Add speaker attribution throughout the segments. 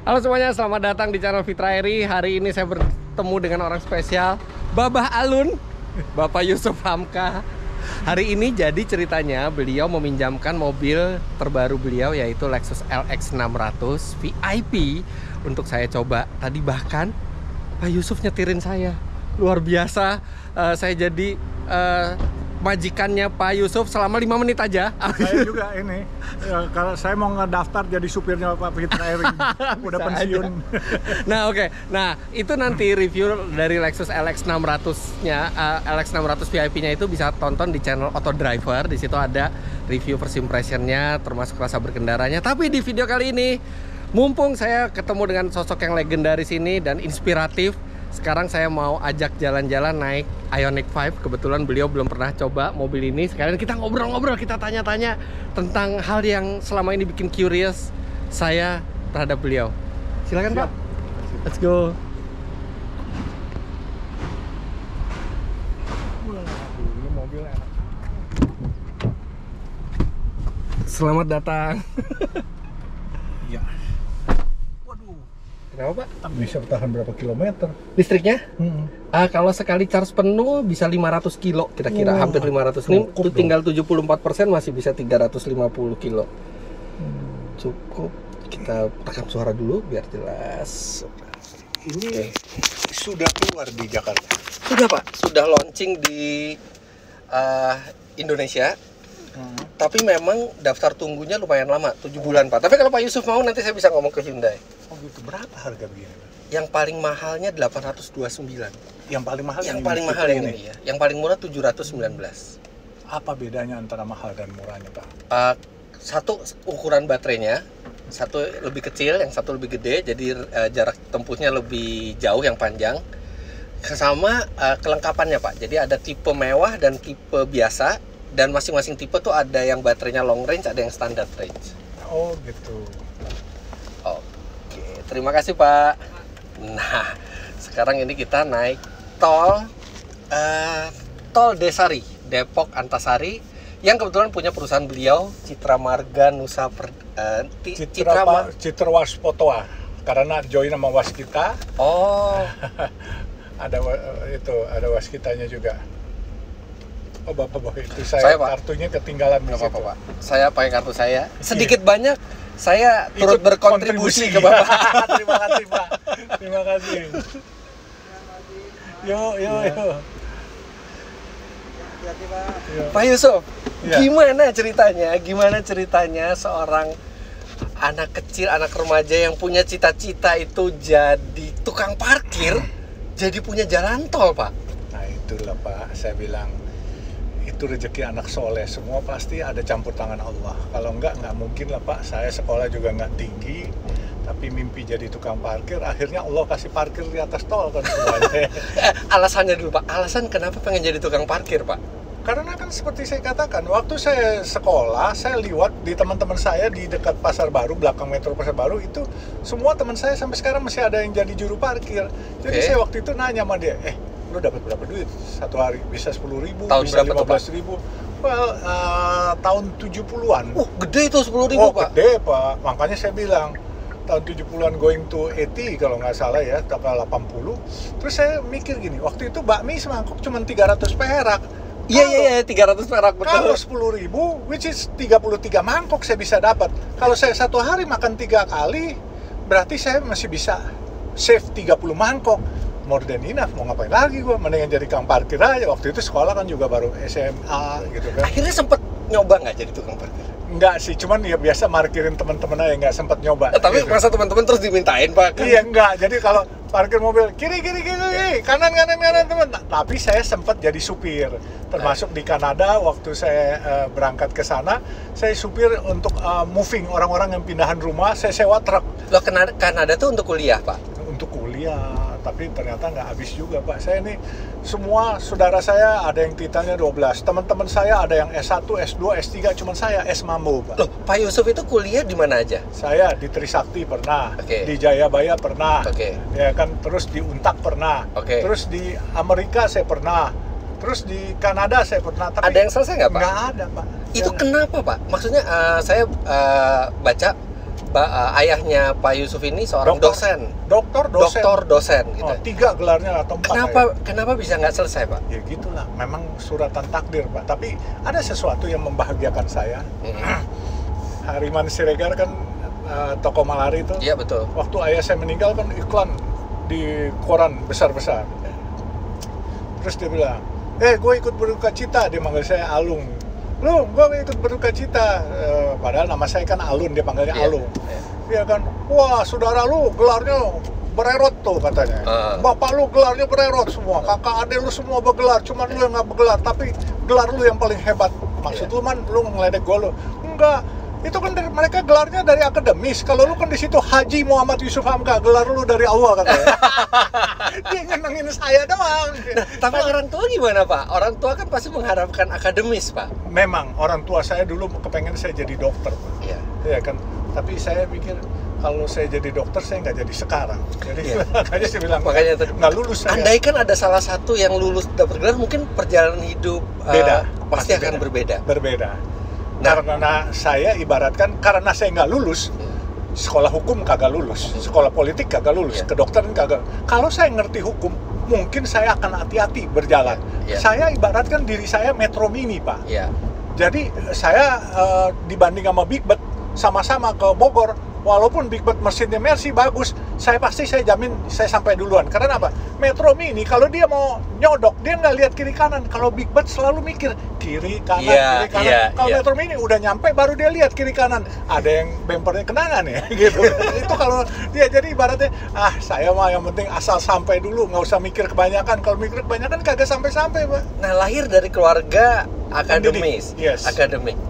Speaker 1: Halo semuanya, selamat datang di channel Fitra Eri. Hari ini saya bertemu dengan orang spesial, Babah Alun, Bapak Yusuf Hamka. Hari ini jadi ceritanya beliau meminjamkan mobil terbaru beliau, yaitu Lexus LX 600 VIP untuk saya coba. Tadi bahkan Pak Yusuf nyetirin saya, luar biasa. Saya jadi majikannya Pak Yusuf selama 5 menit aja.
Speaker 2: Saya juga ini, kalau saya mau ngedaftar jadi supirnya Pak Fitra Eri, udah pensiun.
Speaker 1: Nah oke. Nah itu nanti review dari Lexus LX 600-nya, LX 600 VIP-nya itu bisa tonton di channel Auto Driver. Di situ ada review first impression-nya, termasuk rasa berkendaranya. Tapi di video kali ini, mumpung saya ketemu dengan sosok yang legendaris ini dan inspiratif, sekarang saya mau ajak jalan-jalan naik Ioniq 5. Kebetulan beliau belum pernah coba mobil ini. Sekalian kita ngobrol-ngobrol, kita tanya-tanya tentang hal yang selama ini bikin curious saya terhadap beliau. Silakan Pak. Let's go.
Speaker 2: Ini mobil enak.
Speaker 1: Selamat datang.
Speaker 2: Iya. Waduh.
Speaker 1: Kenapa Pak?
Speaker 2: Bisa bertahan berapa kilometer?
Speaker 1: Listriknya?
Speaker 2: Hmm.
Speaker 1: Kalau sekali charge penuh bisa 500 kilo kira-kira, hampir 500. Ini
Speaker 2: cukup
Speaker 1: tinggal 74%, masih bisa 350 kilo. Cukup. Kita rekam suara dulu biar jelas.
Speaker 2: Ini sudah keluar di Jakarta.
Speaker 1: Sudah Pak, sudah launching di Indonesia. Tapi memang daftar tunggunya lumayan lama, 7 bulan Pak. Tapi kalau Pak Yusuf mau, nanti saya bisa ngomong ke Hyundai.
Speaker 2: Oh gitu, berapa harga begini?
Speaker 1: Yang paling mahalnya 829.
Speaker 2: Yang paling mahal
Speaker 1: Yang
Speaker 2: ini,
Speaker 1: paling mahal
Speaker 2: tipe
Speaker 1: yang ini ya. Yang paling murah 719.
Speaker 2: Apa bedanya antara mahal dan murahnya Pak?
Speaker 1: Satu ukuran baterainya, satu lebih kecil, yang satu lebih gede, jadi jarak tempuhnya lebih jauh, yang panjang. Sama kelengkapannya Pak, jadi ada tipe mewah dan tipe biasa, dan masing-masing tipe tuh ada yang baterainya long range, ada yang standard range.
Speaker 2: Oh gitu.
Speaker 1: Oke, terima kasih Pak. Nah, sekarang ini kita naik tol Desari, Depok Antasari, yang kebetulan punya perusahaan beliau, Citra Marga Nusa
Speaker 2: Citra Waspotoa, karena join sama Waskita.
Speaker 1: Oh,
Speaker 2: Ada ada Waskitanya juga. Oh bapak itu
Speaker 1: Saya, Pak.
Speaker 2: kartunya ketinggalan di
Speaker 1: nggak
Speaker 2: situ.
Speaker 1: apa-apa Pak. Saya pakai kartu saya. Sedikit banyak saya turut
Speaker 2: Ikut
Speaker 1: berkontribusi
Speaker 2: kontribusi.
Speaker 1: ke Bapak.
Speaker 2: Terima kasih Pak. Terima kasih. Yo.
Speaker 1: Pak Yusuf,
Speaker 2: Ya.
Speaker 1: Gimana ceritanya seorang anak kecil, anak remaja yang punya cita-cita itu jadi tukang parkir, jadi punya jalan tol, Pak?
Speaker 2: Nah itulah Pak, saya bilang itu rezeki anak soleh, semua pasti ada campur tangan Allah. Kalau nggak mungkin lah Pak. Saya sekolah juga nggak tinggi, tapi mimpi jadi tukang parkir, akhirnya Allah kasih parkir di atas tol kan semuanya.
Speaker 1: Alasannya dulu Pak, alasan kenapa pengen jadi tukang parkir Pak?
Speaker 2: Karena kan seperti saya katakan, waktu saya sekolah, saya lihat di teman-teman saya di dekat Pasar Baru, belakang Metro Pasar Baru itu, semua teman saya sampai sekarang masih ada yang jadi juru parkir. Jadi saya waktu itu nanya sama dia, lu dapat berapa duit satu hari? Bisa 10.000,
Speaker 1: Tahun
Speaker 2: bisa
Speaker 1: berapa tuh, Pak?
Speaker 2: 15.000. Well, tahun 70-an.
Speaker 1: Gede itu 10.000 Pak.
Speaker 2: Gede Pak, makanya saya bilang tahun 70-an going to 80 kalau nggak salah ya, tanggal 80. Terus saya mikir gini, waktu itu bakmi semangkuk cuma 300 perak.
Speaker 1: Iya, 300 perak betul.
Speaker 2: Kalau 10.000, which is 33 mangkok saya bisa dapat. Kalau saya satu hari makan 3 kali, berarti saya masih bisa save 30 mangkok. More than enough, mau ngapain lagi gue? Mendingan jadi tukang parkir aja. Waktu itu sekolah kan juga baru SMA gitu kan.
Speaker 1: Akhirnya sempet nyoba nggak jadi tukang parkir?
Speaker 2: Enggak sih, cuman ya biasa markirin teman-teman aja, nggak sempat nyoba.
Speaker 1: Tapi
Speaker 2: gitu.
Speaker 1: masa teman-teman terus dimintain Pak? Kan?
Speaker 2: Iya enggak, jadi kalau parkir mobil kiri kanan teman. Tapi saya sempat jadi supir, termasuk di Kanada waktu saya berangkat ke sana, saya supir untuk moving orang-orang yang pindahan rumah, saya sewa truk.
Speaker 1: Loh, Kanada tuh untuk kuliah Pak?
Speaker 2: Untuk kuliah, tapi ternyata nggak habis juga Pak. Saya ini semua saudara saya ada yang titelnya 12, teman-teman saya ada yang S1, S2, S3, cuman saya S Mambo Pak.
Speaker 1: Loh, Pak Yusuf itu kuliah di mana aja?
Speaker 2: Saya di Trisakti pernah,
Speaker 1: Oke.
Speaker 2: di Jayabaya pernah,
Speaker 1: Oke.
Speaker 2: ya kan, terus di Untak pernah,
Speaker 1: Oke.
Speaker 2: terus di Amerika saya pernah, terus di Kanada saya pernah. Tapi
Speaker 1: Ada yang selesai nggak Pak?
Speaker 2: nggak ada Pak.
Speaker 1: Itu
Speaker 2: Yang-
Speaker 1: kenapa Pak? Maksudnya saya baca ayahnya Pak Yusuf ini seorang dosen.
Speaker 2: Doktor
Speaker 1: Dosen gitu.
Speaker 2: 3 gelarnya atau 4.
Speaker 1: Kenapa bisa nggak selesai, Pak?
Speaker 2: Ya gitulah, memang suratan takdir, Pak. Tapi ada sesuatu yang membahagiakan saya. Hariman Siregar kan toko malari itu.
Speaker 1: Iya, betul.
Speaker 2: Waktu ayah saya meninggal kan iklan di koran besar-besar. Terus dia bilang, gue ikut berduka cita. Dia manggil saya Alung. Lu, gue ikut berduka cita. Padahal nama saya kan Alun, dia panggilnya Alung. Dia kan, wah saudara lu gelarnya bererot tuh katanya. Bapak lu gelarnya bererot semua, kakak adik lu semua bergelar, cuman lu yang nggak bergelar, tapi gelar lu yang paling hebat. Maksud lu man, lu ngeledek gue lu. Enggak, itu kan mereka gelarnya dari akademis. Kalau lu kan di situ Haji Muhammad Yusuf Hamka, gelar lu dari Allah katanya. Dia nyenengin saya doang.
Speaker 1: Nah, tapi orang tua gimana, Pak? Orang tua kan pasti mengharapkan akademis, Pak.
Speaker 2: Memang orang tua saya dulu kepengen saya jadi dokter, Pak.
Speaker 1: Iya.
Speaker 2: Iya kan. Tapi saya pikir kalau saya jadi dokter saya nggak jadi sekarang. Jadi makanya saya bilang nggak lulus saya.
Speaker 1: Andai kan ada salah satu yang lulus dapat gelar, mungkin perjalanan hidup
Speaker 2: beda,
Speaker 1: pasti akan berbeda.
Speaker 2: Karena saya ibaratkan karena saya nggak lulus, sekolah hukum kagak lulus, sekolah politik kagak lulus, kedokteran kagak. Kalau saya ngerti hukum, mungkin saya akan hati-hati berjalan. Saya ibaratkan diri saya Metro Mini, Pak. Jadi saya dibanding sama Big Bird, sama-sama ke Bogor, walaupun Big Bird mesinnya Mercy bagus, saya jamin saya sampai duluan. Karena apa? Metro Mini kalau dia mau nyodok, dia nggak lihat kiri kanan. Kalau Big Bird selalu mikir kiri kanan, kiri kanan. Kalau Metro Mini udah nyampe baru dia lihat kiri kanan. Ada yang bempernya kenangan ya, gitu. Itu kalau dia jadi ibaratnya, saya mah yang penting asal sampai dulu, nggak usah mikir kebanyakan. Kalau mikir kebanyakan kagak sampai-sampai, Pak.
Speaker 1: Nah, lahir dari keluarga akademis, akademik.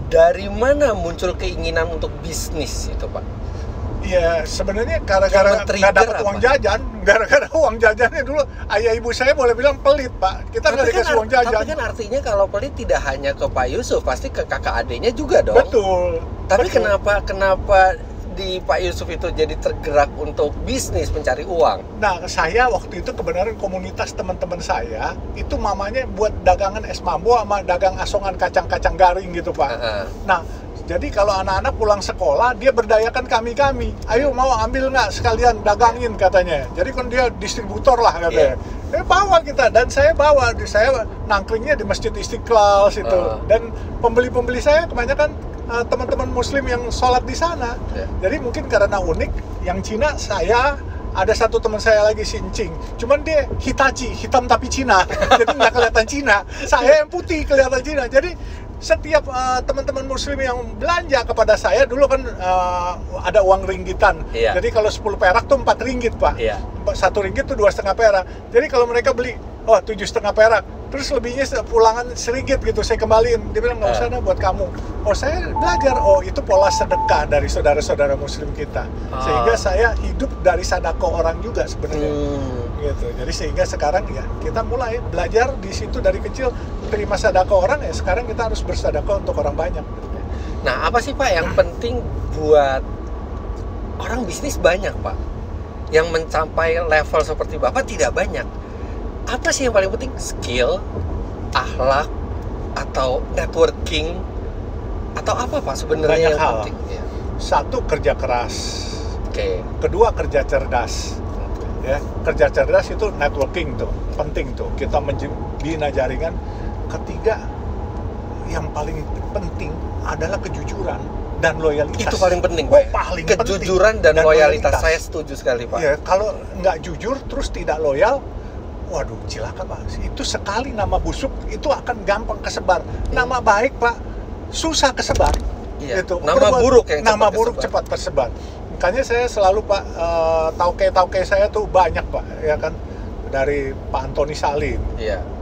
Speaker 1: Dari mana muncul keinginan untuk bisnis itu, Pak?
Speaker 2: Iya, sebenarnya gara-gara nggak dapat uang jajan. Gara-gara uang jajannya dulu ayah ibu saya boleh bilang pelit, Pak. Kita nggak dikasih uang jajan.
Speaker 1: Tapi kan artinya kalau pelit tidak hanya ke Pak Yusuf, pasti ke kakak adiknya juga dong.
Speaker 2: Betul.
Speaker 1: Tapi kenapa di Pak Yusuf itu jadi tergerak untuk bisnis, mencari uang?
Speaker 2: Nah, saya waktu itu kebenaran komunitas teman-teman saya itu mamanya buat dagangan es mambo sama dagang asongan kacang-kacang garing gitu, Pak. Nah, jadi kalau anak-anak pulang sekolah, dia berdayakan kami. Ayo mau ambil nggak sekalian dagangin katanya. Jadi kan dia distributor lah katanya. Bawa kita, dan saya bawa. Saya nangkringnya di Masjid Istiqlal situ. Dan pembeli-pembeli saya kebanyakan teman-teman muslim yang sholat di sana. Jadi mungkin karena unik, yang Cina saya, ada satu teman saya lagi Sincing, cuman dia Hitachi, hitam tapi Cina, jadi nggak kelihatan Cina. Saya yang putih kelihatan Cina. Jadi setiap teman-teman muslim yang belanja kepada saya dulu kan ada uang ringgitan. Jadi kalau 10 perak tuh 4 ringgit, Pak. 1 ringgit tuh 2,5 perak. Jadi kalau mereka beli 7,5 perak, terus lebihnya pulangan seringgit gitu, saya kembaliin. Dia bilang nggak usah dah buat kamu. Saya belajar, itu pola sedekah dari saudara-saudara muslim kita. Sehingga saya hidup dari sedekah orang juga sebenarnya. Gitu. Jadi sehingga sekarang ya kita mulai belajar di situ dari kecil, terima sedekah orang, ya sekarang kita harus bersedekah untuk orang banyak.
Speaker 1: Nah, apa sih, Pak, yang penting buat orang bisnis banyak, Pak? Yang mencapai level seperti Bapak tidak banyak. Apa sih yang paling penting? Skill, akhlak, atau networking, atau apa, Pak, sebenarnya yang penting?
Speaker 2: Satu, kerja keras. Kedua, kerja cerdas. Kerja cerdas itu networking tuh, penting tuh. Kita membina jaringan. Ketiga, yang paling penting adalah kejujuran dan loyalitas.
Speaker 1: Itu paling penting, Pak. Kejujuran dan loyalitas. Saya setuju sekali, Pak.
Speaker 2: Kalau nggak jujur terus tidak loyal, waduh, cilaka, Pak. Itu sekali nama busuk itu akan gampang kesebar. Nama baik, Pak, susah kesebar. Gitu.
Speaker 1: Nama buruk
Speaker 2: cepat tersebar. Makanya saya selalu, Pak, tauke saya tuh banyak, Pak, ya kan, dari Pak Antoni Salim,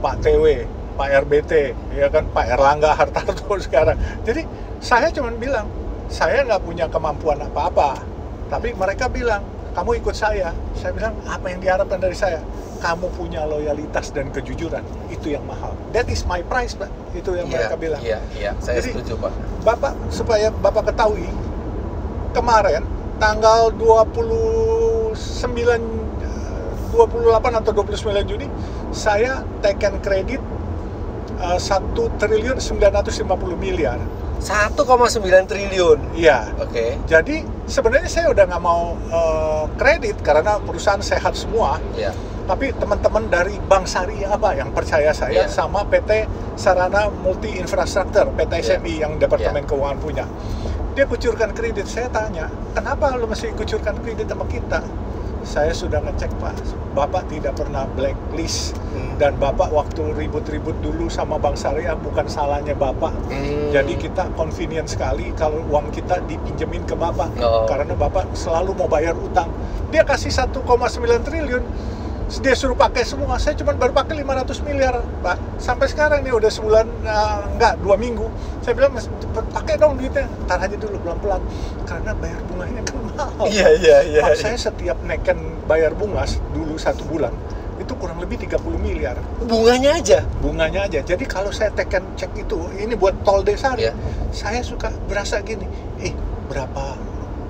Speaker 2: Pak TW, Pak RBT, ya kan, Pak Erlangga Hartarto sekarang. Jadi saya cuma bilang, saya nggak punya kemampuan apa-apa, tapi mereka bilang, kamu ikut saya. Saya bilang, apa yang diharapkan dari saya? Kamu punya loyalitas dan kejujuran, itu yang mahal. That is my price, Pak. Itu yang mereka bilang.
Speaker 1: Saya setuju, Pak.
Speaker 2: Bapak, supaya Bapak ketahui, kemarin tanggal 28 atau 29 Juni saya taken kredit 1.950 miliar
Speaker 1: 1,9 triliun.
Speaker 2: Iya.
Speaker 1: Oke.
Speaker 2: Jadi sebenarnya saya udah nggak mau kredit karena perusahaan sehat semua.
Speaker 1: Iya.
Speaker 2: Tapi teman-teman dari Bank Syariah Pak yang percaya saya,
Speaker 1: Iya.
Speaker 2: sama PT Sarana Multi Infrastruktur, PT SMI yang Departemen Keuangan punya. Dia kucurkan kredit. Saya tanya, kenapa lu mesti kucurkan kredit sama kita? Saya sudah ngecek Pak, Bapak tidak pernah blacklist, dan Bapak waktu ribut-ribut dulu sama Bank Syariah bukan salahnya Bapak. Jadi kita convenient sekali kalau uang kita dipinjemin ke Bapak, karena Bapak selalu mau bayar utang. Dia kasih 1,9 triliun, dia suruh pakai semua. Saya cuma baru pakai 500 miliar Pak. Sampai sekarang nih udah sebulan, enggak, 2 minggu. Saya bilang, pakai dong duitnya, tar aja dulu pelan-pelan, karena bayar bunganya kan mahal.
Speaker 1: Iya.
Speaker 2: Pak, saya setiap neken bayar bunga dulu 1 bulan itu kurang lebih 30 miliar.
Speaker 1: Bunganya aja.
Speaker 2: Jadi kalau saya teken cek itu, ini buat tol Desari,
Speaker 1: Iya.
Speaker 2: saya suka berasa gini, berapa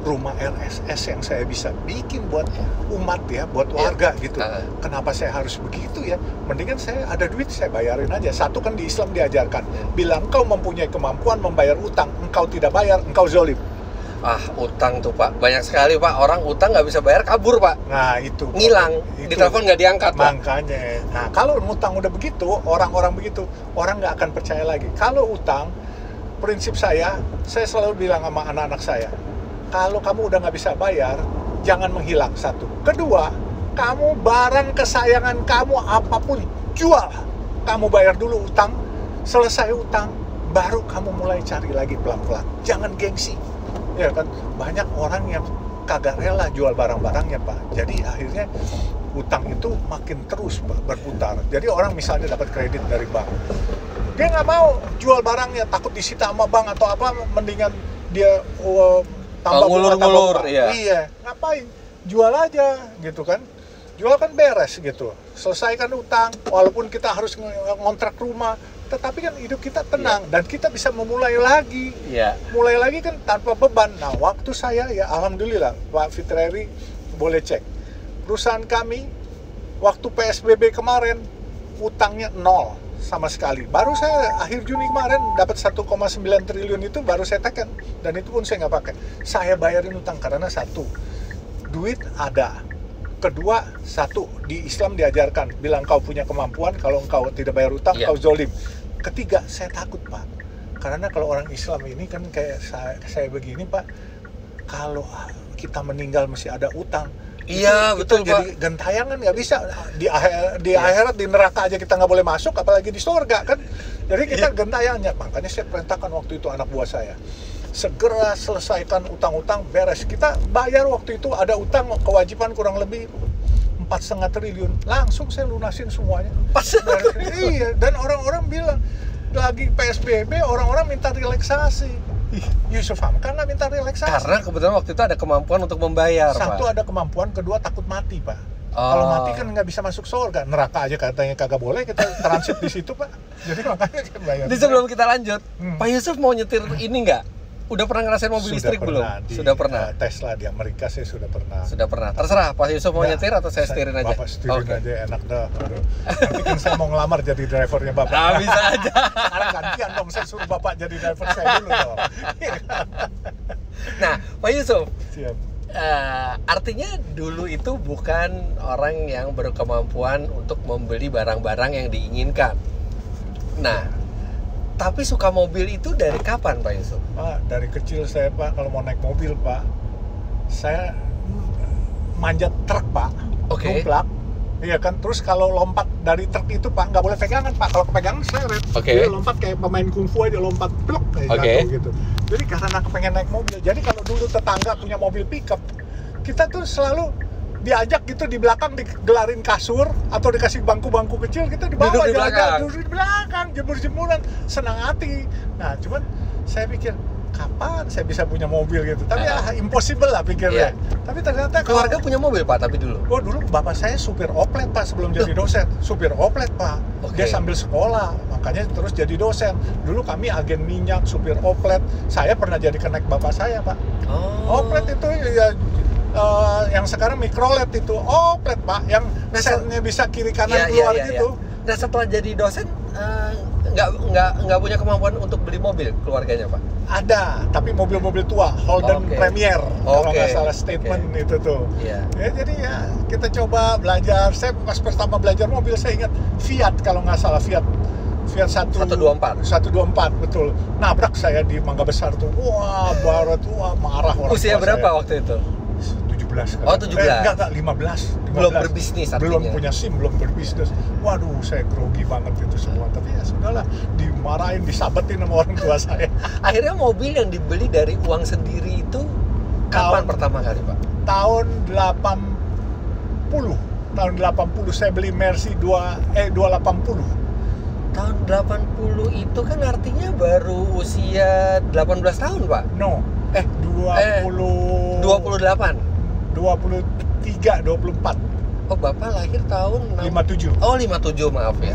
Speaker 2: rumah RSS yang saya bisa bikin buat umat ya, buat warga gitu. Kenapa saya harus begitu ya? Mendingan saya ada duit, saya bayarin aja. Satu kan di Islam diajarkan, bila engkau mempunyai kemampuan membayar utang, engkau tidak bayar, engkau zolim.
Speaker 1: Utang tuh Pak, banyak sekali Pak, orang utang nggak bisa bayar, kabur Pak.
Speaker 2: Nah itu
Speaker 1: Ngilang,
Speaker 2: itu.
Speaker 1: ditelepon nggak diangkat Pak.
Speaker 2: Makanya, nah kalau utang udah begitu, orang-orang begitu, orang nggak akan percaya lagi. Kalau utang, prinsip saya selalu bilang sama anak-anak saya, kalau kamu udah nggak bisa bayar, jangan menghilang. Satu. Kedua, kamu barang kesayangan kamu apapun, jual. Kamu bayar dulu utang, selesai utang, baru kamu mulai cari lagi pelan-pelan. Jangan gengsi. Ya kan, banyak orang yang kagak rela jual barang-barangnya Pak. Jadi akhirnya utang itu makin terus berputar. Jadi orang misalnya dapat kredit dari bank, dia nggak mau jual barangnya, takut disita sama bank atau apa, mendingan dia tambah
Speaker 1: ngulur-ngulur.
Speaker 2: Iya, ngapain? Jual aja gitu kan. Jual kan beres gitu. Selesaikan utang, walaupun kita harus ngontrak rumah, tetapi kan hidup kita tenang, dan kita bisa memulai lagi. Mulai lagi kan tanpa beban. Nah, waktu saya ya alhamdulillah Pak Fitreri boleh cek. Perusahaan kami waktu PSBB kemarin utangnya 0 sama sekali. Baru saya akhir Juni kemarin dapat 1,9 triliun itu baru saya teken, dan itu pun saya nggak pakai. Saya bayarin utang karena satu, duit ada. Kedua, satu, di Islam diajarkan, bila engkau punya kemampuan, kalau engkau tidak bayar utang, engkau zolim. Ketiga, saya takut Pak, karena kalau orang Islam ini kan kayak saya begini Pak, kalau kita meninggal masih ada utang.
Speaker 1: Iya, betul
Speaker 2: Pak. Jadi gentayangan nggak bisa, di akhirat, di neraka aja kita nggak boleh masuk, apalagi di surga kan. Jadi kita gentayangannya. Makanya saya perintahkan waktu itu anak buah saya, segera selesaikan utang-utang, beres. Kita bayar waktu itu ada utang kewajiban kurang lebih 4,5 triliun. Langsung saya lunasin semuanya. Iya, dan orang-orang bilang lagi PSBB, orang-orang minta relaksasi. Yusuf Hamka nggak minta relaksasi.
Speaker 1: Karena kebetulan waktu itu ada kemampuan untuk membayar.
Speaker 2: Satu,
Speaker 1: Pak.
Speaker 2: ada kemampuan, kedua takut mati Pak. Kalau mati kan nggak bisa masuk surga, neraka aja katanya kagak boleh kita transit di situ Pak. Jadi makanya kita bayar.
Speaker 1: Jadi sebelum kita lanjut, Pak Yusuf mau nyetir ini nggak? Udah pernah ngerasain mobil listrik belum? Sudah pernah.
Speaker 2: Tesla di Amerika saya sudah pernah.
Speaker 1: Sudah pernah. Terserah Pak Yusuf mau nyetir atau saya setirin aja.
Speaker 2: Bapak setirin aja, enak dah. Aduh. Nanti kan saya mau ngelamar jadi drivernya Bapak.
Speaker 1: Bisa aja.
Speaker 2: Sekarang gantian dong, saya suruh Bapak jadi driver saya dulu dong.
Speaker 1: Nah, Pak Yusuf.
Speaker 2: Siap.
Speaker 1: Artinya dulu itu bukan orang yang berkemampuan untuk membeli barang-barang yang diinginkan. Nah, tapi suka mobil itu dari kapan Pak Yusuf?
Speaker 2: Pak, dari kecil saya Pak, kalau mau naik mobil Pak, saya manjat truk Pak, numplak. Iya kan, terus kalau lompat dari truk itu Pak, nggak boleh pegangan Pak, kalau kepegangan seret. Dia lompat kayak pemain kungfu aja, lompat blok kayak jatuh gitu. Jadi karena pengen naik mobil, jadi kalau dulu tetangga punya mobil pickup, kita tuh selalu diajak gitu di belakang, digelarin kasur atau dikasih bangku-bangku kecil, kita dibawa jalan-jalan duduk di belakang, jemur-jemuran, senang hati. Nah, cuman saya pikir kapan saya bisa punya mobil gitu, tapi impossible lah pikirnya. Tapi ternyata
Speaker 1: keluarga punya mobil Pak, tapi dulu.
Speaker 2: Oh, dulu bapak saya supir oplet Pak sebelum jadi dosen, supir oplet Pak. Dia sambil sekolah, makanya terus jadi dosen. Dulu kami agen minyak, supir oplet. Saya pernah jadi kenek bapak saya Pak. Oplet itu ya. Yang sekarang mikrolet itu oplet Pak, yang setnya bisa kiri kanan keluar gitu.
Speaker 1: Nah, setelah jadi dosen nggak punya kemampuan untuk beli mobil keluarganya, Pak?
Speaker 2: Ada, tapi mobil-mobil tua, Holden
Speaker 1: Oke.
Speaker 2: Premier, kalau
Speaker 1: Oke.
Speaker 2: nggak salah statement itu tuh.
Speaker 1: Iya.
Speaker 2: Ya, jadi ya kita coba belajar. Saya pas pertama belajar mobil, saya ingat Fiat kalau nggak salah, Fiat
Speaker 1: 124.
Speaker 2: 124, betul. Nabrak saya di Mangga Besar tuh. Wah, barat tua, marah orang
Speaker 1: Usia
Speaker 2: tua
Speaker 1: berapa
Speaker 2: saya.
Speaker 1: waktu itu?
Speaker 2: 17 kan.
Speaker 1: Oh, 17.
Speaker 2: Enggak, 15.
Speaker 1: Belum berbisnis artinya.
Speaker 2: Belum punya SIM, belum berbisnis. Waduh, saya grogi banget itu semua. Tapi ya sudahlah, dimarahin, disabetin sama orang tua saya.
Speaker 1: Akhirnya mobil yang dibeli dari uang sendiri itu kapan pertama kali, Pak?
Speaker 2: Tahun 80. Tahun 80 saya beli Mercy 280.
Speaker 1: Tahun 80 itu kan artinya baru usia 18 tahun, Pak?
Speaker 2: No. 20
Speaker 1: 28.
Speaker 2: 23, 24.
Speaker 1: Oh, Bapak lahir tahun
Speaker 2: 57.
Speaker 1: Oh, 57, maaf ya.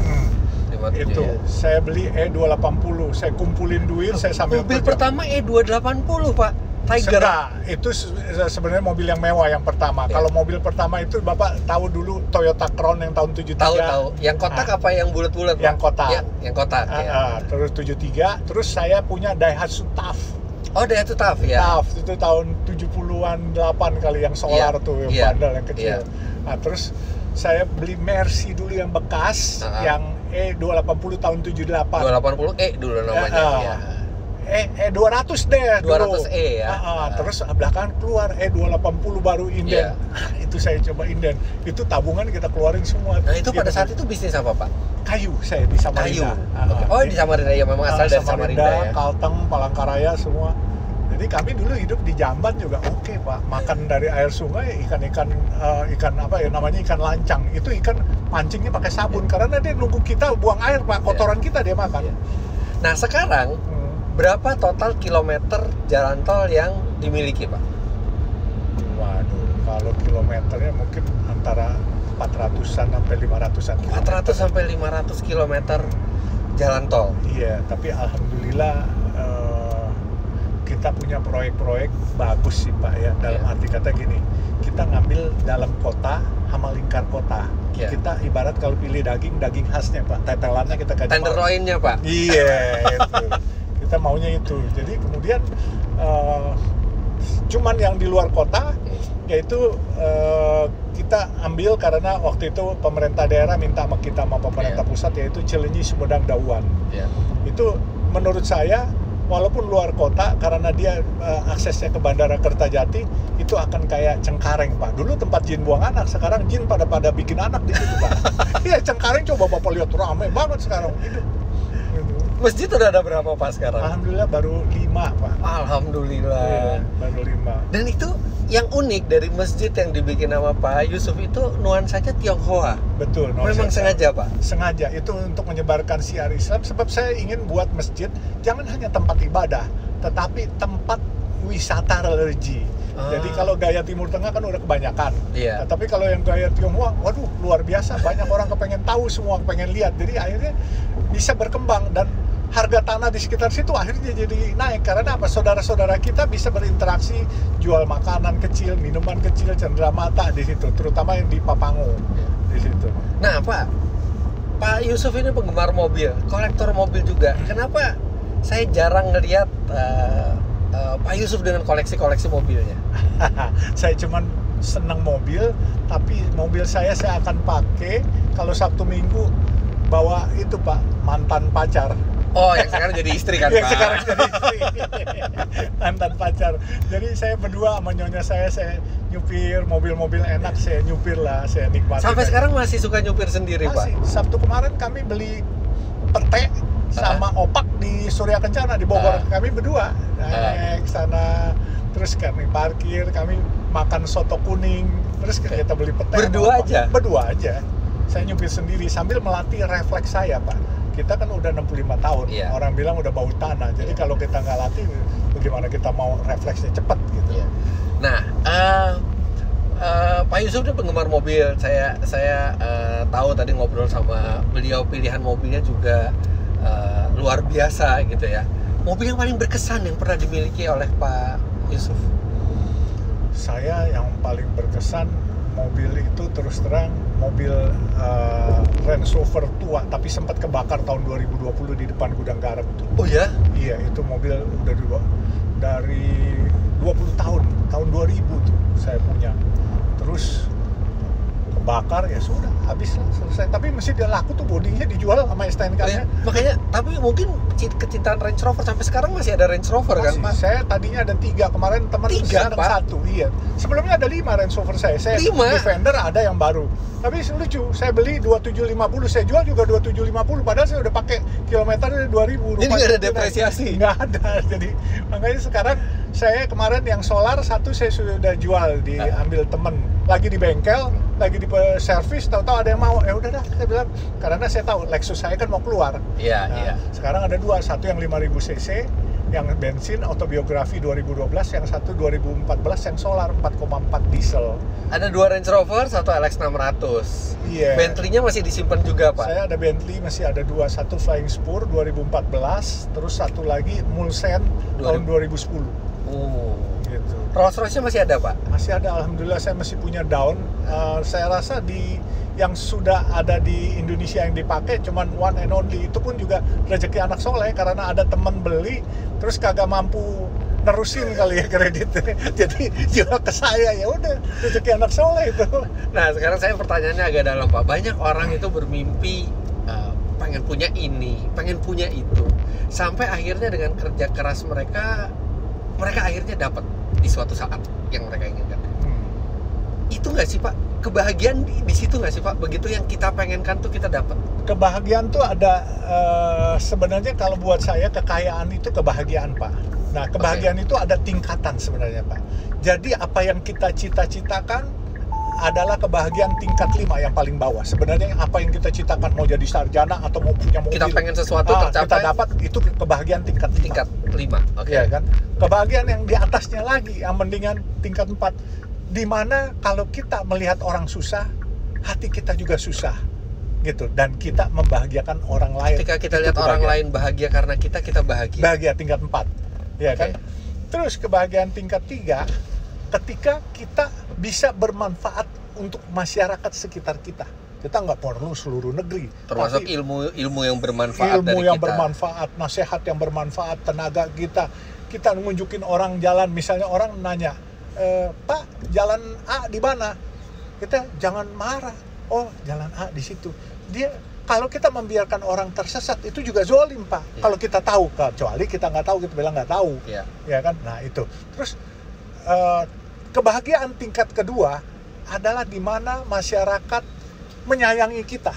Speaker 1: 57.
Speaker 2: Itu
Speaker 1: Ya.
Speaker 2: saya beli E280, saya kumpulin duit, saya sambil
Speaker 1: Mobil
Speaker 2: kerja.
Speaker 1: pertama E280, Pak. Tiger.
Speaker 2: Enggak, itu sebenarnya mobil yang mewah yang pertama.
Speaker 1: Ya.
Speaker 2: Kalau mobil pertama itu Bapak tahu dulu Toyota Crown yang tahun 73.
Speaker 1: Tahu. Yang kotak apa yang bulat-bulat, Pak?
Speaker 2: Yang kotak.
Speaker 1: Ya, yang kotak. Ya.
Speaker 2: Terus 73, terus saya punya Daihatsu TAF.
Speaker 1: Oh, dia itu TAF ya.
Speaker 2: TAF itu tahun 70-an 8 kali yang solar
Speaker 1: Iya,
Speaker 2: tuh, yang
Speaker 1: iya,
Speaker 2: bandel, yang kecil.
Speaker 1: iya.
Speaker 2: Nah, terus saya beli Mercy dulu yang bekas, yang E280 tahun 78.
Speaker 1: 280E dulu namanya. Ya.
Speaker 2: E200 deh dulu.
Speaker 1: 200E ya.
Speaker 2: Terus belakangan keluar E280 baru inden.
Speaker 1: Iya.
Speaker 2: Itu saya coba inden. Itu tabungan kita keluarin semua.
Speaker 1: Nah, itu pada
Speaker 2: Gitu.
Speaker 1: saat itu bisnis apa, Pak?
Speaker 2: Kayu saya di
Speaker 1: Kayu.
Speaker 2: Samarinda.
Speaker 1: Oke. Oh, di Samarinda ya, memang asal dari Samarinda ya.
Speaker 2: Kalteng, Palangkaraya semua. Jadi kami dulu hidup di Jamban juga oke, Pak. Makan dari air sungai, ikan apa ya namanya, ikan lancang. Itu ikan pancingnya pakai sabun karena dia nunggu kita buang air, Pak. Kotoran kita dia makan.
Speaker 1: Iya. Nah, sekarang berapa total kilometer jalan tol yang dimiliki, Pak?
Speaker 2: Waduh, kalau kilometernya mungkin antara 400-an sampai 500-an kilometer.
Speaker 1: 400 sampai 500 kilometer jalan tol.
Speaker 2: Iya, tapi alhamdulillah kita punya proyek-proyek bagus sih, Pak ya. Dalam arti kata gini, kita ngambil dalam kota sama lingkar kota.
Speaker 1: Iya.
Speaker 2: Kita ibarat kalau pilih daging khasnya, Pak. Tetelannya kita kasih
Speaker 1: Tenderloinnya, Pak.
Speaker 2: Iya, itu. Kita maunya itu. Jadi kemudian cuman yang di luar kota, yaitu kita ambil karena waktu itu pemerintah daerah minta sama kita sama pemerintah pusat, yaitu Cileunyi, Sumedang, Dauan.
Speaker 1: Iya.
Speaker 2: Itu menurut saya walaupun luar kota, karena dia aksesnya ke Bandara Kertajati, itu akan kayak Cengkareng, Pak. Dulu tempat jin buang anak, sekarang jin pada bikin anak di situ, Pak. Iya, Cengkareng coba Bapak lihat, ramai banget sekarang. Gitu.
Speaker 1: Masjid udah ada berapa, Pak, sekarang?
Speaker 2: Alhamdulillah baru 5, Pak.
Speaker 1: Alhamdulillah.
Speaker 2: Iya, baru 5.
Speaker 1: Dan itu yang unik dari masjid yang dibikin sama Pak Yusuf itu nuansanya Tionghoa.
Speaker 2: Betul.
Speaker 1: Memang sengaja, Pak?
Speaker 2: Sengaja, itu untuk menyebarkan syiar Islam. Sebab saya ingin buat masjid jangan hanya tempat ibadah, tetapi tempat wisata religi. Jadi kalau gaya Timur Tengah kan udah kebanyakan.
Speaker 1: Iya.
Speaker 2: Nah, tapi kalau yang gaya Tionghoa, waduh luar biasa. Banyak orang kepengen tahu semua, pengen lihat. Jadi akhirnya bisa berkembang dan harga tanah di sekitar situ akhirnya jadi naik. Karena apa? Saudara-saudara kita bisa berinteraksi, jual makanan kecil, minuman kecil, cenderamata di situ. Terutama yang di Papango di situ.
Speaker 1: Nah, Pak Yusuf ini penggemar mobil, kolektor mobil juga. Kenapa saya jarang ngelihat Pak Yusuf dengan koleksi-koleksi mobilnya?
Speaker 2: Saya cuman seneng mobil, tapi mobil saya akan pakai kalau Sabtu Minggu bawa itu, Pak, mantan pacar.
Speaker 1: Oh, yang sekarang jadi istri kan,
Speaker 2: Yang
Speaker 1: Pak?
Speaker 2: sekarang jadi istri. Mantan pacar. Jadi saya berdua sama nyonya saya nyupir mobil-mobil enak, saya nyupir lah, saya nikmati.
Speaker 1: Sampai sekarang masih suka nyupir sendiri,
Speaker 2: masih.
Speaker 1: Pak?
Speaker 2: Sabtu kemarin kami beli pete sama opak di Surya Kencana di Bogor. Kami berdua naik sana, terus kami parkir, kami makan soto kuning, terus kita beli pete.
Speaker 1: Berdua aja?
Speaker 2: Berdua aja. Saya nyupir sendiri sambil melatih refleks saya, Pak. Kita kan udah 65 tahun,
Speaker 1: Iya.
Speaker 2: orang bilang udah bau tanah. Jadi kalau kita nggak latih, bagaimana kita mau refleksnya cepat gitu.
Speaker 1: Iya. Nah, Pak Yusuf ini penggemar mobil. Saya tahu tadi ngobrol sama beliau, pilihan mobilnya juga luar biasa gitu ya. Mobil yang paling berkesan yang pernah dimiliki oleh Pak Yusuf?
Speaker 2: Saya yang paling berkesan mobil itu terus terang mobil Range Rover tua tapi sempat kebakar tahun 2020 di depan gudang garam itu.
Speaker 3: Oh ya?
Speaker 2: Iya, itu mobil udah dari 20 tahun 2000 tuh saya punya. Terus kebakar, ya sudah, habis lah, selesai. Tapi masih dia laku tuh, bodinya dijual sama STNK-nya.
Speaker 3: Makanya, tapi mungkin kecintaan Range Rover sampai sekarang masih ada Range Rover kan?
Speaker 2: Masih. Saya tadinya ada 3, kemarin teman sedang 1. Iya. Sebelumnya ada 5 Range Rover saya.
Speaker 3: 5?
Speaker 2: Defender ada yang baru. Tapi lucu, saya beli 2750, saya jual juga 2750, padahal saya udah pakai kilometernya 2000.
Speaker 3: Jadi nggak ada depresiasi?
Speaker 2: Nggak ada. Jadi makanya sekarang saya kemarin yang solar 1 saya sudah jual, diambil temen, lagi di bengkel, lagi di servis, tahu-tahu ada yang mau, ya udah dah, saya bilang, karena saya tahu Lexus saya kan mau keluar.
Speaker 3: Iya,
Speaker 2: Nah,
Speaker 3: iya.
Speaker 2: sekarang ada 2, satu yang 5000 cc, yang bensin autobiografi 2012, yang satu 2014 yang solar 4,4 diesel.
Speaker 3: Ada 2 Range Rover, 1 LX600.
Speaker 2: Iya.
Speaker 3: Bentley-nya masih disimpan juga, Pak?
Speaker 2: Saya ada Bentley, masih ada 2, satu Flying Spur 2014, terus satu lagi Mulsanne tahun 2010.
Speaker 3: Oh.
Speaker 2: Gitu.
Speaker 3: Rolls Royce-nya masih ada, Pak?
Speaker 2: Masih ada, alhamdulillah saya masih punya Dawn. Saya rasa yang sudah ada di Indonesia yang dipakai cuman one and only, itu pun juga rezeki anak soleh karena ada temen beli terus kagak mampu nerusin kali ya kreditnya, jadi jual ke saya, ya udah rezeki anak soleh itu.
Speaker 3: Nah, sekarang saya pertanyaannya agak dalam, Pak. Banyak orang itu bermimpi pengen punya ini, pengen punya itu, sampai akhirnya dengan kerja keras mereka akhirnya dapat di suatu saat yang mereka inginkan. Itu nggak sih, Pak? Kebahagiaan di situ nggak sih, Pak? Begitu yang kita pengenkan tuh kita dapat.
Speaker 2: Kebahagiaan tuh ada, sebenarnya kalau buat saya kekayaan itu kebahagiaan, Pak. Nah, kebahagiaan itu ada tingkatan sebenarnya, Pak. Jadi apa yang kita cita-citakan adalah kebahagiaan tingkat 5 yang paling bawah. Sebenarnya apa yang kita citakan, mau jadi sarjana atau mau punya mobil,
Speaker 3: Kita pengen sesuatu tercapai,
Speaker 2: kita dapat, itu kebahagiaan tingkat 5.
Speaker 3: Tingkat 5. Oke.
Speaker 2: Ya kan? Kebahagiaan yang di atasnya lagi, yang mendingan tingkat 4. Dimana kalau kita melihat orang susah, hati kita juga susah. Gitu. Dan kita membahagiakan orang lain.
Speaker 3: Ketika kita
Speaker 2: Itu
Speaker 3: lihat orang
Speaker 2: kebahagiaan.
Speaker 3: lain bahagia karena kita bahagia.
Speaker 2: Bahagia tingkat 4. Ya kan?
Speaker 3: Oke.
Speaker 2: Terus kebahagiaan tingkat 3, ketika kita bisa bermanfaat untuk masyarakat sekitar kita. Kita nggak perlu seluruh negeri.
Speaker 3: Termasuk
Speaker 2: tapi
Speaker 3: ilmu yang bermanfaat dari
Speaker 2: ilmu yang
Speaker 3: kita.
Speaker 2: bermanfaat, nasihat yang bermanfaat, tenaga kita. Kita nunjukin orang jalan, misalnya orang nanya, Pak, jalan A di mana? Kita jangan marah. Oh, jalan A di situ. Kalau kita membiarkan orang tersesat, itu juga zolim, Pak.
Speaker 3: Ya.
Speaker 2: Kalau kita tahu, kecuali kita nggak tahu, kita bilang nggak tahu.
Speaker 3: Ya.
Speaker 2: Ya kan? Nah, itu. Terus kebahagiaan tingkat kedua adalah di mana masyarakat menyayangi kita.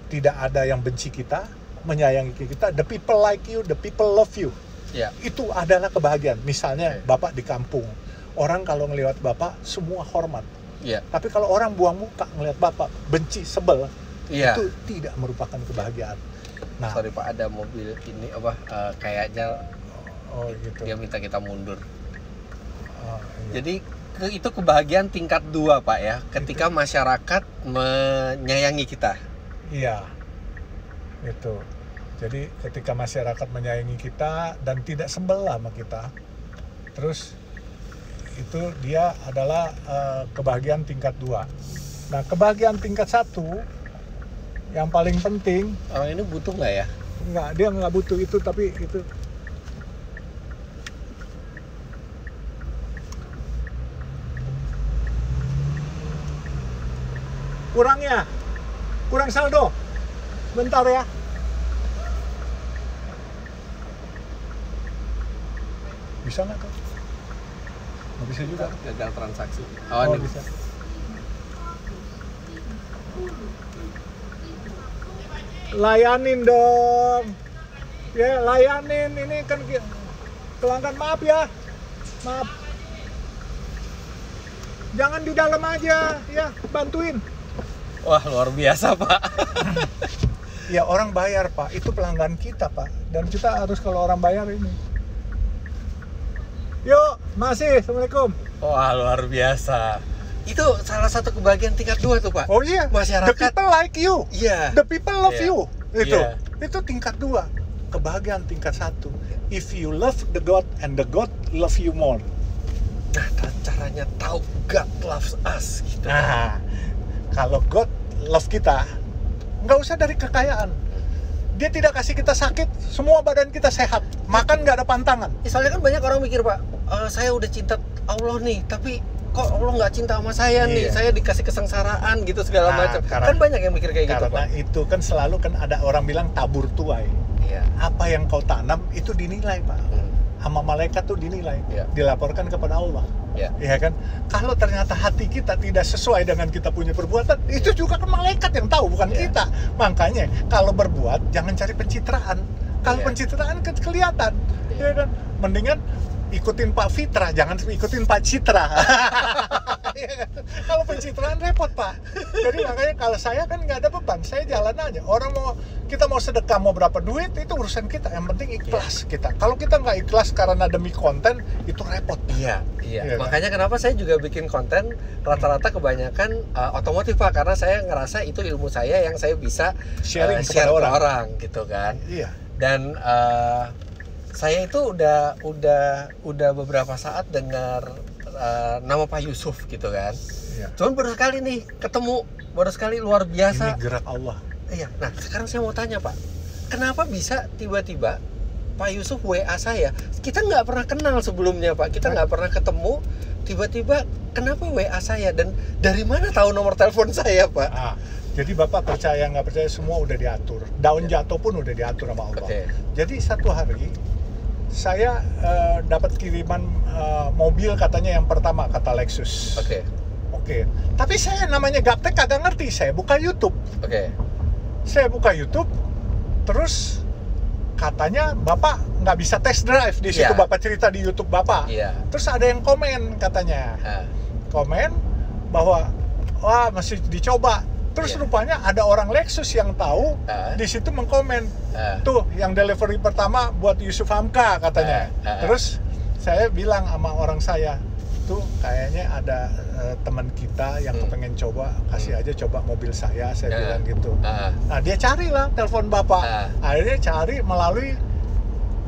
Speaker 2: Tidak ada yang benci kita, menyayangi kita. The people like you, the people love you.
Speaker 3: Ya.
Speaker 2: Itu adalah kebahagiaan. Misalnya Bapak di kampung, orang kalau ngelihat Bapak semua hormat.
Speaker 3: Ya.
Speaker 2: Tapi kalau orang buang muka ngelihat Bapak benci, sebel,
Speaker 3: Iya.
Speaker 2: itu tidak merupakan kebahagiaan. Nah,
Speaker 3: Sorry, Pak, ada mobil ini kayaknya
Speaker 2: oh gitu.
Speaker 3: dia minta kita mundur.
Speaker 2: Oh, iya.
Speaker 3: Jadi itu kebahagiaan tingkat 2, Pak ya, ketika masyarakat menyayangi kita.
Speaker 2: Iya, itu. Jadi ketika masyarakat menyayangi kita dan tidak sebel sama kita, terus itu dia adalah kebahagiaan tingkat 2. Nah, kebahagiaan tingkat 1 yang paling penting,
Speaker 3: Orang ini butuh nggak ya?
Speaker 2: dia nggak butuh itu, tapi itu kurang saldo. Bentar ya. Bisa nggak tuh? Nggak bisa juga.
Speaker 3: Gagal transaksi.
Speaker 2: Oh,
Speaker 3: Ini.
Speaker 2: bisa. Layanin dong. Ya, layanin. Ini kan pelanggan, maaf ya. Maaf. Jangan di dalam aja, ya, bantuin.
Speaker 3: Wah, luar biasa, Pak.
Speaker 2: Ya, orang bayar, Pak. Itu pelanggan kita, Pak. Dan kita harus, kalau orang bayar ini. Yuk, masih. Assalamualaikum.
Speaker 3: Wah, luar biasa. Itu salah satu kebahagiaan tingkat 2 tuh, Pak.
Speaker 2: Oh iya,
Speaker 3: Masyarakat.
Speaker 2: the people like you.
Speaker 3: Iya.
Speaker 2: The people love
Speaker 3: Iya.
Speaker 2: you. Itu.
Speaker 3: Iya.
Speaker 2: Itu tingkat 2. Kebahagiaan tingkat 1. If you love the God and the God love you more.
Speaker 3: Nah, caranya tahu God loves us gitu.
Speaker 2: Nah, kalau God love kita, nggak usah dari kekayaan. Dia tidak kasih kita sakit, semua badan kita sehat, makan nggak ada pantangan.
Speaker 3: Soalnya kan banyak orang mikir, Pak, saya udah cinta Allah nih, tapi kok Allah nggak cinta sama saya nih,
Speaker 2: Iya.
Speaker 3: saya dikasih kesengsaraan gitu segala
Speaker 2: Nah,
Speaker 3: macam.
Speaker 2: karena-
Speaker 3: Kan banyak yang mikir kayak gitu,
Speaker 2: Karena
Speaker 3: Pak.
Speaker 2: itu kan selalu kan ada orang bilang tabur tuai.
Speaker 3: Iya.
Speaker 2: Apa yang kau tanam itu dinilai, Pak. Sama malaikat tuh dinilai,
Speaker 3: Iya.
Speaker 2: dilaporkan kepada Allah.
Speaker 3: Iya.
Speaker 2: Ya kan? Kalau ternyata hati kita tidak sesuai dengan kita punya perbuatan, itu juga kan malaikat yang tahu, bukan
Speaker 3: Iya.
Speaker 2: kita. Makanya kalau berbuat jangan cari pencitraan. Kalau
Speaker 3: Iya.
Speaker 2: pencitraan kan kelihatan,
Speaker 3: Iya.
Speaker 2: ya kan? Mendingan ikutin Pak Fitra, jangan ikutin Pak Citra. Iya kan? Kalau pencitraan repot, Pak. Jadi makanya kalau saya kan nggak ada beban, saya jalan aja. Orang kita mau sedekah mau berapa duit itu urusan kita. Yang penting ikhlas kita. Kalau kita nggak ikhlas karena demi konten itu repot.
Speaker 3: Iya.
Speaker 2: Iya, kan?
Speaker 3: Makanya kenapa saya juga bikin konten rata-rata kebanyakan otomotif, Pak, karena saya ngerasa itu ilmu saya yang saya bisa
Speaker 2: Sharing
Speaker 3: share
Speaker 2: kepada
Speaker 3: ke
Speaker 2: orang.
Speaker 3: orang gitu kan.
Speaker 2: Iya.
Speaker 3: Dan saya itu udah beberapa saat dengar nama Pak Yusuf gitu kan.
Speaker 2: Iya.
Speaker 3: Cuman baru sekali nih ketemu, baru sekali, luar biasa.
Speaker 2: Ini gerak Allah.
Speaker 3: Iya. Nah, sekarang saya mau tanya, Pak, kenapa bisa tiba-tiba Pak Yusuf WA saya? Kita nggak pernah kenal sebelumnya, Pak. Kita nggak pernah ketemu. Tiba-tiba kenapa WA saya, dan dari mana tahu nomor telepon saya, Pak?
Speaker 2: Ah, jadi Bapak percaya nggak percaya semua udah diatur. Daun jatuh pun udah diatur sama Allah.
Speaker 3: Oke.
Speaker 2: Jadi satu hari saya dapat kiriman mobil katanya yang pertama kata Lexus.
Speaker 3: Oke.
Speaker 2: Oke. Tapi saya namanya gaptek kagak ngerti. Saya buka YouTube. Saya buka YouTube, terus katanya Bapak nggak bisa test drive di situ.
Speaker 3: Iya.
Speaker 2: Bapak cerita di YouTube Bapak.
Speaker 3: Iya.
Speaker 2: Terus ada yang komen katanya.
Speaker 3: Ah,
Speaker 2: Komen bahwa wah masih dicoba. Terus
Speaker 3: Iya.
Speaker 2: rupanya ada orang Lexus yang tahu di situ mengkomen tuh yang delivery pertama buat Yusuf Hamka katanya. Terus saya bilang sama orang saya tuh kayaknya ada teman kita yang kepengen coba, kasih aja coba mobil saya bilang gitu. Nah dia carilah telepon Bapak. Akhirnya cari melalui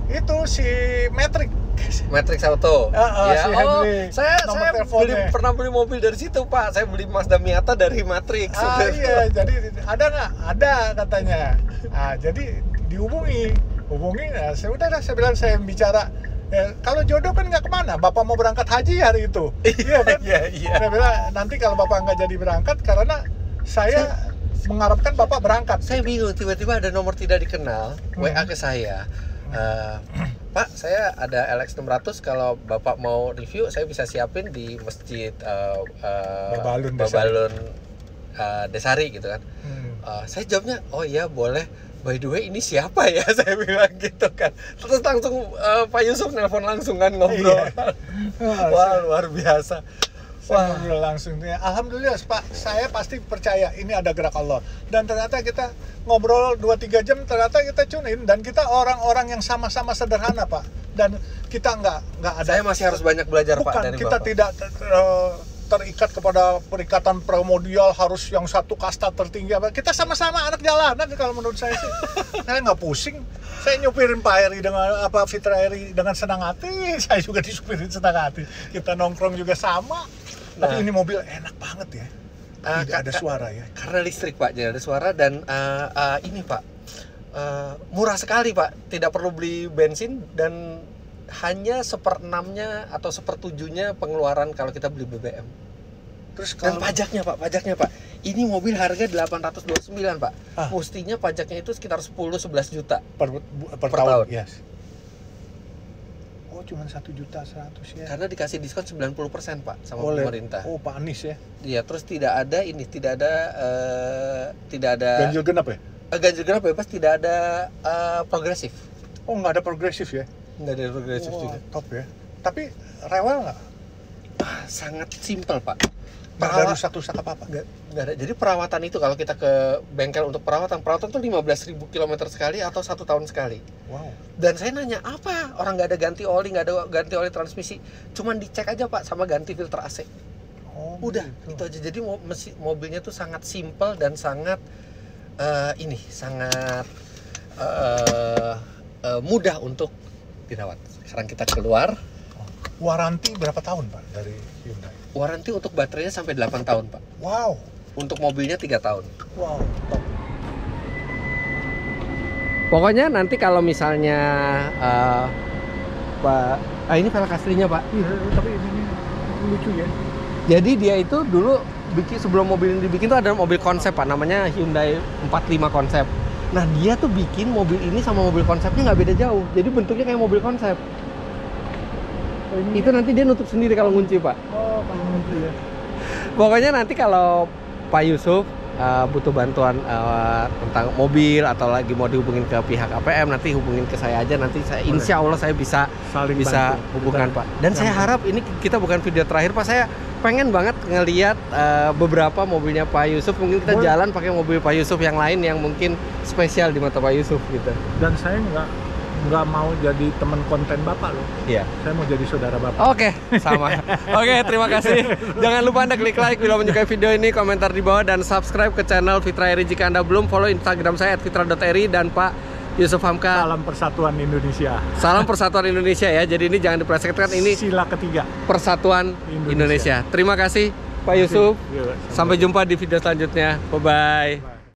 Speaker 2: itu si
Speaker 3: Matrix Auto.
Speaker 2: si Henry.
Speaker 3: Saya
Speaker 2: Nomor teleponnya.
Speaker 3: pernah beli mobil dari situ, Pak. Saya beli Mazda Miata dari Matrix.
Speaker 2: Iya, jadi ada nggak? Ada katanya. Nah, jadi dihubungi, nah, saya udah saya bilang saya bicara. Kalau jodoh kan nggak kemana, Bapak mau berangkat haji hari itu. Iya kan?
Speaker 3: Iya.
Speaker 2: Saya bilang nanti kalau Bapak nggak jadi berangkat karena saya mengharapkan Bapak berangkat.
Speaker 3: Saya bingung, tiba-tiba ada nomor tidak dikenal WA ke saya. Pak, saya ada LX600, kalau Bapak mau review saya bisa siapin di masjid
Speaker 2: Babalun
Speaker 3: Desari gitu kan. Saya jawabnya, oh iya boleh. By the way, ini siapa ya? Saya bilang gitu kan. Terus langsung Pak Yusuf nelpon langsung kan, ngobrol. Wah, luar biasa.
Speaker 2: Saya ngobrol langsung. Alhamdulillah Pak, saya pasti percaya ini ada gerak Allah. Dan ternyata kita ngobrol 2-3 jam, ternyata kita tune in. Dan kita orang-orang yang sama-sama sederhana Pak. Dan kita nggak ada.
Speaker 3: Saya masih harus banyak belajar, Pak,
Speaker 2: Bukan,
Speaker 3: dari
Speaker 2: kita
Speaker 3: Bapak.
Speaker 2: tidak terikat kepada perikatan primordial harus yang satu kasta tertinggi. Kita sama-sama anak jalanan kalau menurut saya sih. Saya nggak pusing. Saya nyupirin Pak Eri dengan Fitra Eri dengan senang hati. Saya juga disupirin senang hati. Kita nongkrong juga sama. Tapi ini mobil enak banget ya. Tidak ada suara ya.
Speaker 3: Karena listrik, Pak, jadi ada suara. Dan ini, Pak, murah sekali, Pak. Tidak perlu beli bensin dan hanya 1/6-nya atau 1/7-nya pengeluaran kalau kita beli BBM.
Speaker 2: Terus
Speaker 3: Dan
Speaker 2: kalau
Speaker 3: pajaknya, Pak. Ini mobil harga 829, Pak.
Speaker 2: Ah.
Speaker 3: Mestinya pajaknya itu sekitar 10-11 juta.
Speaker 2: per
Speaker 3: per
Speaker 2: tahun.
Speaker 3: tahun.
Speaker 2: Yes. Oh, cuma 1.100.000 ya.
Speaker 3: Karena dikasih diskon 90%, Pak, sama
Speaker 2: Oleh
Speaker 3: pemerintah.
Speaker 2: Oh, Pak Anies ya.
Speaker 3: Iya, terus tidak ada
Speaker 2: Ganjil genap ya?
Speaker 3: ganjil genap bebas, tidak ada progresif.
Speaker 2: Oh, nggak ada progresif ya?
Speaker 3: Nggak ada progresif juga.
Speaker 2: Top ya. Tapi rewel nggak?
Speaker 3: Sangat simpel, Pak.
Speaker 2: Nggak ada rusak-rusak apa-apa?
Speaker 3: Nggak ada. Jadi perawatan itu kalau kita ke bengkel untuk perawatan tuh 15.000 km sekali atau 1 tahun sekali.
Speaker 2: Wow.
Speaker 3: Dan saya nanya, apa? Orang nggak ada ganti oli, nggak ada ganti oli transmisi. Cuman dicek aja, Pak, sama ganti filter AC.
Speaker 2: Oh,
Speaker 3: Udah,
Speaker 2: gitu.
Speaker 3: itu aja. Jadi mobilnya tuh sangat simpel dan sangat sangat mudah untuk dirawat. Sekarang kita keluar.
Speaker 2: Waranti berapa tahun Pak dari Hyundai?
Speaker 3: Waranti untuk baterainya sampai 8 tahun, Pak.
Speaker 2: Wow,
Speaker 3: Untuk mobilnya 3 tahun.
Speaker 2: wow, top.
Speaker 1: Pokoknya nanti kalau misalnya Pak, ini velg aslinya Pak.
Speaker 2: Iya, tapi ini lucu ya.
Speaker 1: Jadi dia itu dulu bikin, sebelum mobil ini dibikin tuh ada mobil konsep Pak, namanya Hyundai 45 konsep. Nah dia tuh bikin mobil ini sama mobil konsepnya nggak beda jauh. Jadi bentuknya kayak mobil konsep.
Speaker 2: Oh, ini
Speaker 1: Itu nanti dia nutup sendiri kalau ngunci Pak.
Speaker 2: oh, kalau lucu ya.
Speaker 1: Pokoknya nanti kalau Pak Yusuf butuh bantuan tentang mobil atau lagi mau dihubungin ke pihak APM, nanti hubungin ke saya aja, nanti saya
Speaker 2: Boleh.
Speaker 1: insya Allah saya bisa
Speaker 2: Saling bantu.
Speaker 1: hubungan
Speaker 2: Kita-
Speaker 1: Pak. Dan saya
Speaker 2: yang-
Speaker 1: harap ini kita bukan video terakhir Pak, saya pengen banget ngelihat beberapa mobilnya Pak Yusuf. Mungkin kita
Speaker 2: Boleh.
Speaker 1: jalan pakai mobil Pak Yusuf yang lain yang mungkin spesial di mata Pak Yusuf gitu.
Speaker 2: Dan saya nggak mau jadi teman konten Bapak loh.
Speaker 1: Iya.
Speaker 2: Saya mau jadi saudara Bapak.
Speaker 1: Oke, sama. Oke, terima kasih. Jangan lupa Anda klik like bila menyukai video ini, komentar di bawah, dan subscribe ke channel Fitra Eri jika Anda belum. Follow Instagram saya @fitra.eri dan Pak Yusuf Hamka.
Speaker 2: Salam Persatuan Indonesia.
Speaker 1: Salam Persatuan Indonesia ya. Jadi ini jangan dipelesetkan, ini
Speaker 2: Sila ketiga.
Speaker 1: Persatuan Indonesia. Terima kasih Pak Yusuf.
Speaker 2: Yuk,
Speaker 1: Sampai jumpa di video selanjutnya. Bye-bye.
Speaker 2: Bye.